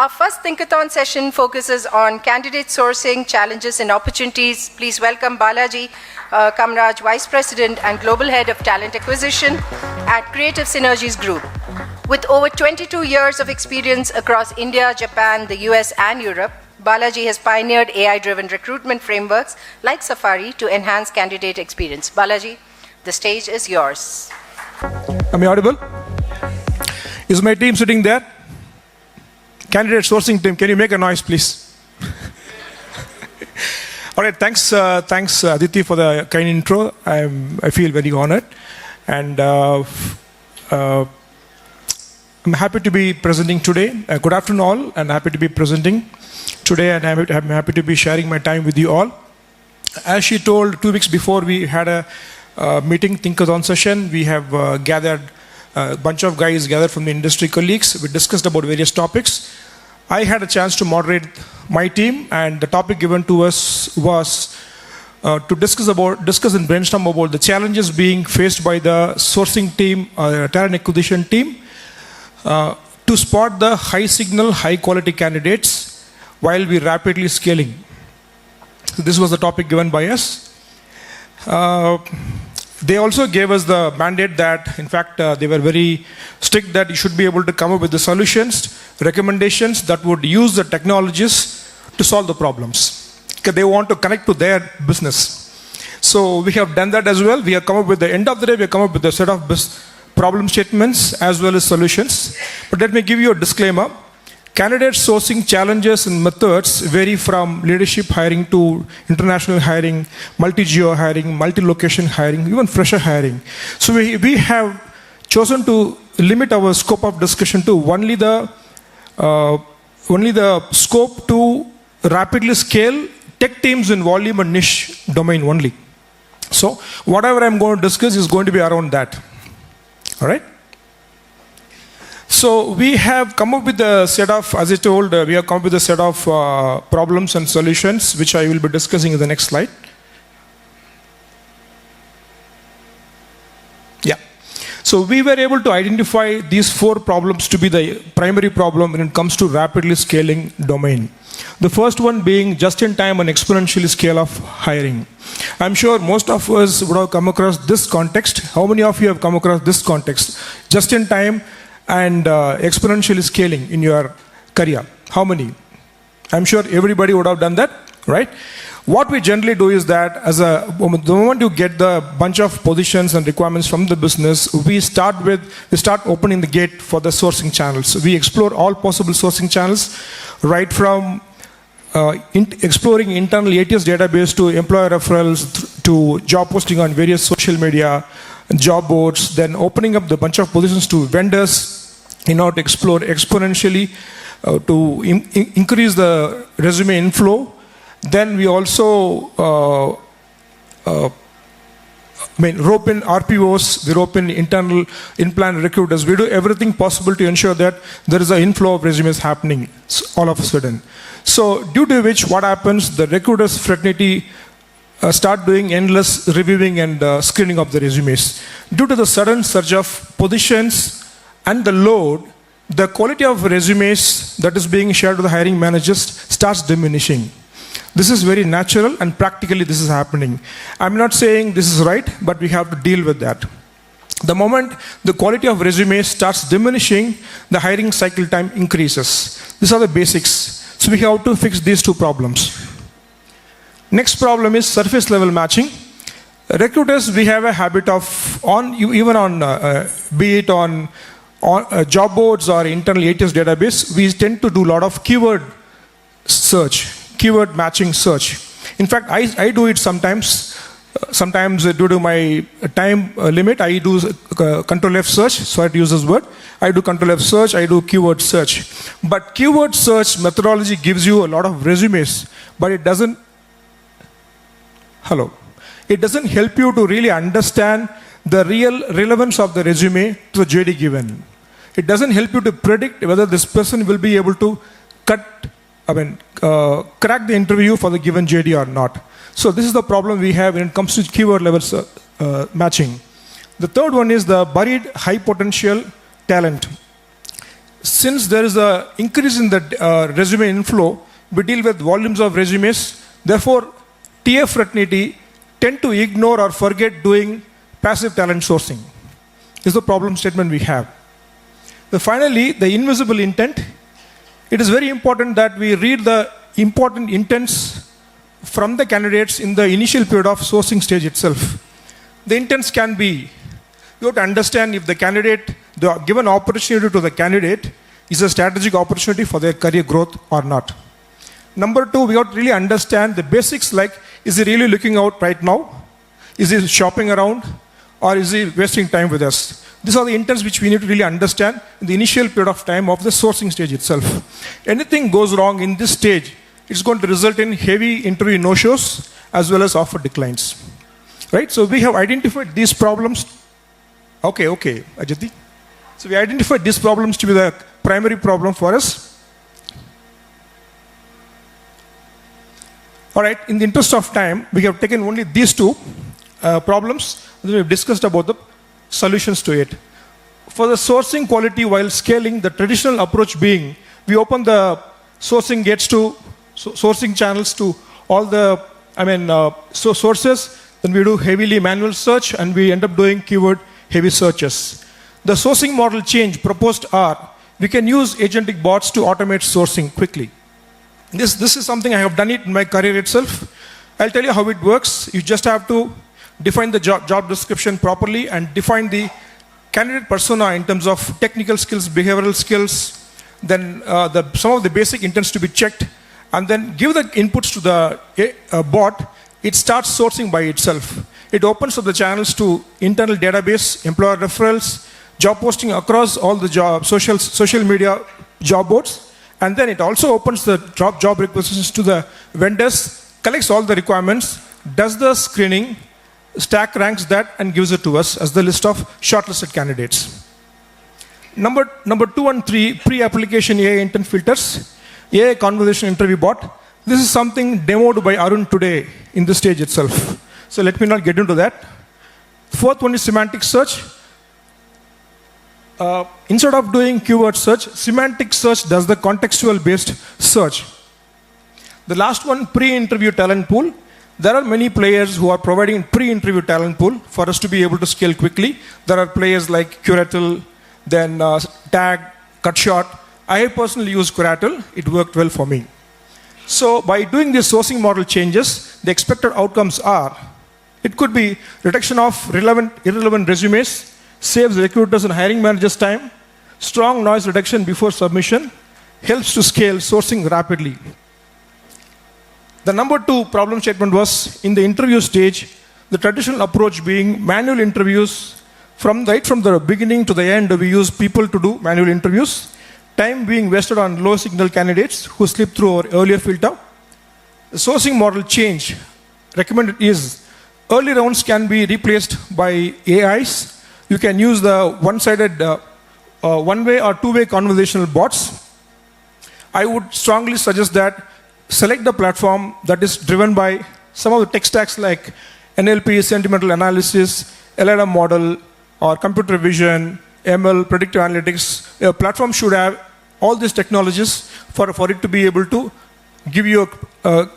Our first Thinkathon session focuses on candidate sourcing, challenges and opportunities. Please welcome Balaji Kamraj, Vice President and Global Head of Talent Acquisition at Creative Synergies Group. With over 22 years of experience across India, Japan, the US and Europe, Balaji has pioneered AI-driven recruitment frameworks like Safari to enhance candidate experience. Balaji, the stage is yours. Am I audible? Is my team sitting there? Candidate sourcing team, can you make a noise, please? All right, thanks Aditi for the kind intro. I feel very honored, and I'm happy to be presenting today. Good afternoon, all, and happy to be presenting today, and I'm happy to be sharing my time with you all. As she told, 2 weeks before we had a meeting, Thinkathon session. We have gathered a bunch of guys gathered from the industry colleagues. We discussed about various topics. I had a chance to moderate my team, and the topic given to us was to discuss and brainstorm about the challenges being faced by the sourcing team, talent acquisition team, to spot the high signal, high quality candidates while we rapidly scaling. So this was the topic given by us. They also gave us the mandate that, in fact, they were very strict that you should be able to come up with the solutions, recommendations that would use the technologies to solve the problems, because they want to connect to their business. So we have done that as well. We have come up with the end of the day, we have come up with a set of problem statements as well as solutions. But let me give you a disclaimer. Candidate sourcing challenges and methods vary from leadership hiring to international hiring, multi-geo hiring, multi-location hiring, even fresher hiring. So we have chosen to limit our scope of discussion to only the scope to rapidly scale tech teams in volume and niche domain only. So whatever I'm going to discuss is going to be around that. All right? So we have come up with a set of, as I told, we have come up with a set of problems and solutions, which I will be discussing in the next slide. Yeah. So we were able to identify these 4 problems to be the primary problem when it comes to rapidly scaling domain. The first one being just-in-time and exponentially scale of hiring. I'm sure most of us would have come across this context. How many of you have come across this context? Just-in-time and exponentially scaling in your career. How many? I'm sure everybody would have done that, right? What we generally do is that the moment you get the bunch of positions and requirements from the business, we start opening the gate for the sourcing channels. We explore all possible sourcing channels, right from exploring internal ATS database to employer referrals to job posting on various social media, job boards, then opening up the bunch of positions to vendors in order to explore exponentially to increase the resume inflow. Then we also rope in RPOs, we rope in internal in-plan recruiters. We do everything possible to ensure that there is an inflow of resumes happening all of a sudden. So due to which, what happens, the recruiters fraternity start doing endless reviewing and screening of the resumes. Due to the sudden surge of positions and the load, the quality of resumes that is being shared to the hiring managers starts diminishing. This is very natural, and practically this is happening. I'm not saying this is right, but we have to deal with that. The moment the quality of resumes starts diminishing, the hiring cycle time increases. These are the basics. So we have to fix these 2 problems. Next problem is surface level matching. Recruiters, we have a habit of, be it on job boards or internal ATS database, we tend to do a lot of keyword search, keyword matching search. In fact, I do it sometimes. Sometimes due to my time limit, I do Control F search, so I use this word. I do Control F search, I do keyword search. But keyword search methodology gives you a lot of resumes, but it doesn't It doesn't help you to really understand the real relevance of the resume to the JD given. It doesn't help you to predict whether this person will be able to crack the interview for the given JD or not. So this is the problem we have when it comes to keyword levels matching. The third one is the buried high potential talent. since there is an increase in the resume inflow, we deal with volumes of resumes. Therefore, TA fraternity tend to ignore or forget doing passive talent sourcing. Is the problem statement we have. Finally, the invisible intent. It is very important that we read the important intents from the candidates in the initial period of sourcing stage itself. The intents can be, you have to understand if the candidate, the given opportunity to the candidate is a strategic opportunity for their career growth or not. Number two, we have to really understand the basics like, is he really looking out right now? Is he shopping around? Or is he wasting time with us? These are the intents which we need to really understand in the initial period of time of the sourcing stage itself. Anything goes wrong in this stage, it's going to result in heavy interview no-shows as well as offer declines. Right? So we have identified these problems. Okay, Ajati. So we identified these problems to be the primary problem for us. All right, in the interest of time, we have taken only these two problems. We have discussed about the solutions to it. For the sourcing quality while scaling, the traditional approach being, we open the sourcing gates to sourcing channels to all the, sources, then we do heavily manual search and we end up doing keyword heavy searches. The sourcing model change proposed are, we can use agentic bots to automate sourcing quickly. This is something I have done it in my career itself. I'll tell you how it works. You just have to define the job description properly and define the candidate persona in terms of technical skills, behavioral skills, then some of the basic intents to be checked, and then give the inputs to the bot. It starts sourcing by itself. It opens up the channels to internal database, employer referrals, job posting across all the social media job boards, and then it also opens the job requisitions to the vendors, collects all the requirements, does the screening, stack ranks that, and gives it to us as the list of shortlisted candidates. Number 2 and 3, pre-application AI intent filters, AI conversation interview bot. This is something demoed by Arun today in this stage itself. So let me not get into that. Fourth one is semantic search. Instead of doing keyword search, semantic search does the contextual based search. The last one, pre-interview talent pool. There are many players who are providing pre-interview talent pool for us to be able to scale quickly. There are players like Curatle, then Tag, Cutshot. I personally use Curatle. It worked well for me. So by doing these sourcing model changes, the expected outcomes are, it could be reduction of irrelevant resumes, saves recruiters and hiring managers time, strong noise reduction before submission, helps to scale sourcing rapidly. The number 2 problem statement was, in the interview stage, the traditional approach being manual interviews, right from the beginning to the end, we use people to do manual interviews, time being wasted on low signal candidates who slip through our earlier filter. The sourcing model change recommended is, early rounds can be replaced by AIs. You can use the one-sided, one-way or two-way conversational bots. I would strongly suggest that select the platform that is driven by some of the tech stacks like NLP, sentimental analysis, LLM model, or computer vision, ML, predictive analytics. A platform should have all these technologies for it to be able to give you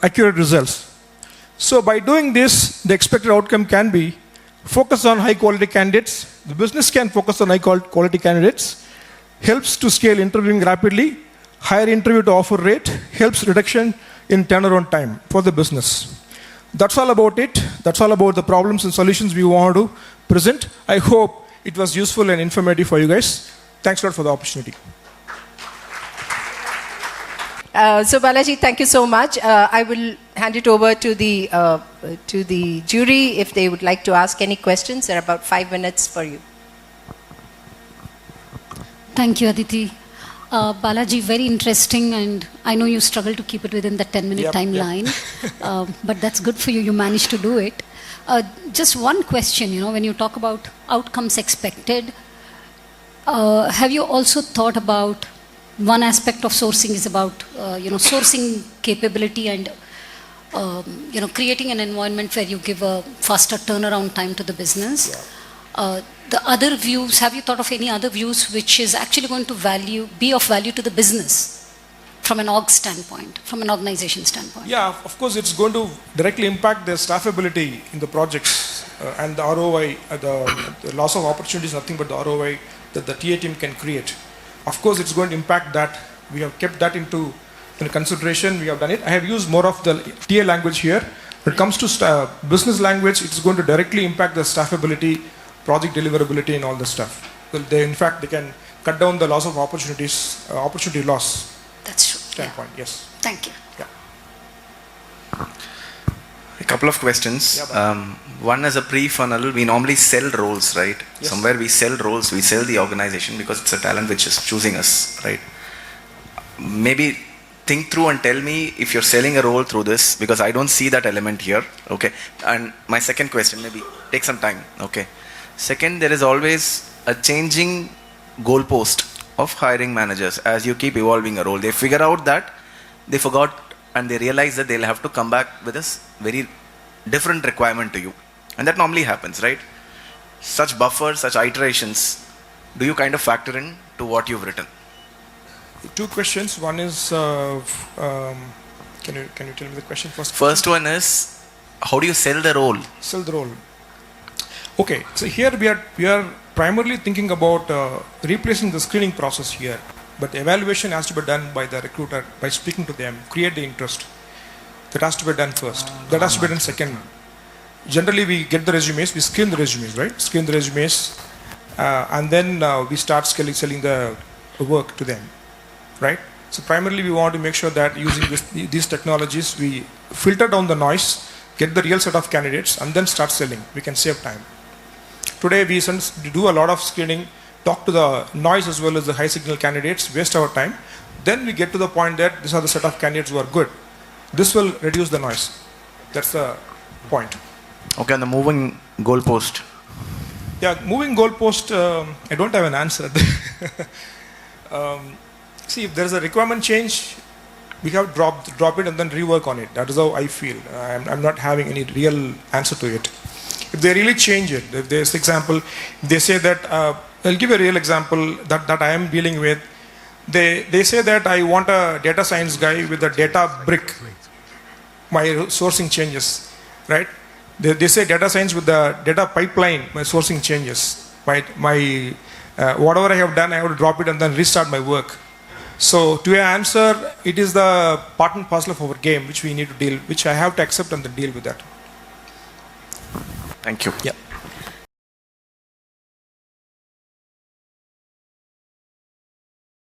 accurate results. So by doing this, the expected outcome can be focus on high quality candidates. The business can focus on high quality candidates, helps to scale interviewing rapidly, higher interview to offer rate, helps reduction in turnaround time for the business. That's all about it. That's all about the problems and solutions we want to present. I hope it was useful and informative for you guys. Thanks a lot for the opportunity. So Balaji, thank you so much. I will hand it over to the jury if they would like to ask any questions. There are about 5 minutes for you. Thank you, Aditi. Balaji, very interesting, and I know you struggle to keep it within the 10-minute timeline, but that's good for you. You managed to do it. Just one question, when you talk about outcomes expected, have you also thought about one aspect of sourcing is about, sourcing capability and, creating an environment where you give a faster turnaround time to the business. The other views, have you thought of any other views which is actually going to be of value to the business from an org standpoint, from an organization standpoint? Yeah, of course, it's going to directly impact the staffability in the projects and the ROI, the loss of opportunity is nothing but the ROI that the TA team can create. Of course, it's going to impact that. We have kept that into consideration. We have done it. I have used more of the TA language here. When it comes to business language, it's going to directly impact the staffability, project deliverability, and all the stuff. In fact, they can cut down the loss of opportunities, opportunity loss. That's true. Standpoint, yes. Thank you. Yeah. A couple of questions. One is a pre-funnel. We normally sell roles, right? Yes. Somewhere we sell roles, we sell the organization because it's a talent which is choosing us, right? Maybe think through and tell me if you're selling a role through this, because I don't see that element here, okay? And my second question, maybe take some time, okay? Second, there is always a changing goalpost of hiring managers as you keep evolving a role. They figure out that they forgot and they realize that they'll have to come back with a very different requirement to you. And that normally happens, right? Such buffers, such iterations, do you kind of factor in to what you've written? Two questions. One is, can you tell me the question first? First one is, how do you sell the role? Sell the role. Okay, so here we are primarily thinking about replacing the screening process here, but the evaluation has to be done by the recruiter by speaking to them, create the interest. That has to be done first. That has to be done second. Generally, we get the resumes, we screen the resumes, right? Screen the resumes, and then we start selling the work to them, right? So primarily, we want to make sure that using these technologies, we filter down the noise, get the real set of candidates, and then start selling. We can save time. Today, we do a lot of screening, talk to the noise as well as the high signal candidates, waste our time. Then we get to the point that these are the set of candidates who are good. This will reduce the noise. That's the point. Okay, and the moving goalpost. Yeah, moving goalpost, I don't have an answer. See, if there is a requirement change, we have to drop it and then rework on it. That is how I feel. I'm not having any real answer to it. If they really change it, if there's example, they say that, I'll give a real example that I am dealing with. They say that I want a data science guy with a data brick. My sourcing changes, right? They say data science with the data pipeline, my sourcing changes. My whatever I have done, I have to drop it and then restart my work. So to answer, it is the part and parcel of our game which we need to deal, which I have to accept and then deal with that. Thank you. Yeah.